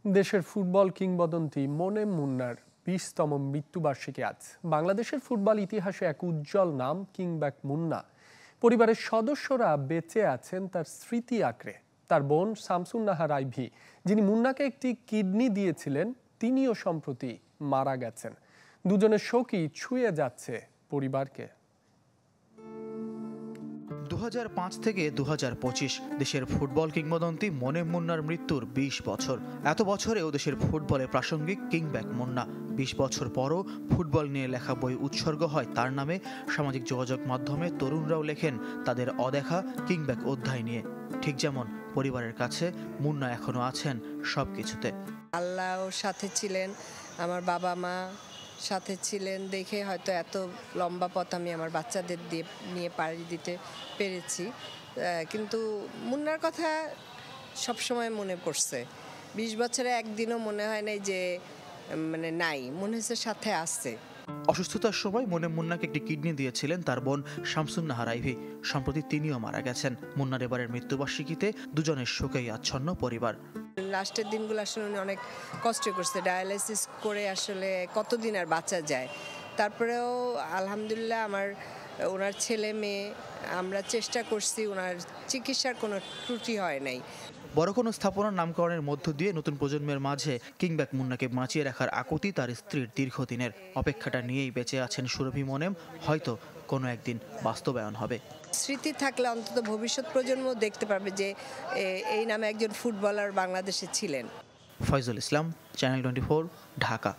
দেশের ফুটবল কিংবদন্তি মোনেম মুন্নার 20তম মৃত্যুবার্ষিকী আজ। বাংলাদেশের ফুটবল ইতিহাসে এক উজ্জ্বল নাম কিংব্যাক মুন্না। পরিবারের সদস্যরা বেঁচে আছেন তার স্মৃতি আঁকড়ে। তার বোন শামসুন নাহার আইভি, যিনি মুন্নাকে একটি কিডনি দিয়েছিলেন, তিনিও সম্প্রতি মারা গেছেন। দুজনের শোকই ছুঁয়ে যাচ্ছে পরিবারকে। 2005 থেকে 2025 দেশের ফুটবল কিংবদন্তি মোনেম মুন্নার মৃত্যুর 20 বছর। এত বছরেও দেশের ফুটবলে প্রাসঙ্গিক কিংব্যাক মুন্না। 20 বছর পরও ফুটবল নিয়ে লেখা বই উৎসর্গ হয় তার নামে। সামাজিক যোগাযোগ মাধ্যমে তরুণরাও লেখেন তাদের অদেখা কিংব্যাক অধ্যায় নিয়ে। ঠিক যেমন পরিবারের কাছে মুন্না এখনো আছেন সবকিছুতে। আল্লাহ ওর সাথে ছিলেন, আমার বাবা মা সাথে ছিলেন দেখে হয়তো এত লম্বা পথ আমি আমার বাচ্চাদের নিয়ে পাড়ি দিতে পেরেছি। কিন্তু মুন্নার কথা সবসময় মনে পড়ছে। 20 বছরে একদিনও মনে হয় নাই যে নাই, মনে হচ্ছে সাথে আসছে। অসুস্থতার সময় মোনেম মুন্নাকে একটি কিডনি দিয়েছিলেন তার বোন শামসুন নাহার আইভি। সম্প্রতি তিনিও মারা গেছেন। মুন্নার এবারের মৃত্যুবার্ষিকীতে দুজনের শোকেই আচ্ছন্ন পরিবার। লাস্টের দিনগুলো আসলে উনি অনেক কষ্ট করছে। ডায়ালাইসিস করে আসলে কতদিন আর বাঁচা যায়। তারপরেও আলহামদুলিল্লাহ ওনার ছেলে মেয়ে আমরা চেষ্টা করছি, ওনার চিকিৎসার কোনো ত্রুটি হয় নাই। বড় কোনো স্থাপনার নামকরণের মধ্য দিয়ে নতুন প্রজন্মের মাঝে কিংব্যাক মুন্নাকে বাঁচিয়ে রাখার আকুতি তার স্ত্রীর দীর্ঘদিনের। অপেক্ষাটা নিয়েই বেঁচে আছেন সুরভি মোনেম। হয়তো কোনো একদিন বাস্তবায়ন হবে। স্মৃতি থাকলে অন্তত ভবিষ্যৎ প্রজন্ম দেখতে পারবে যে এই নামে একজন ফুটবলার বাংলাদেশে ছিলেন। ফয়জুল ইসলাম, চ্যানেল 24, ঢাকা।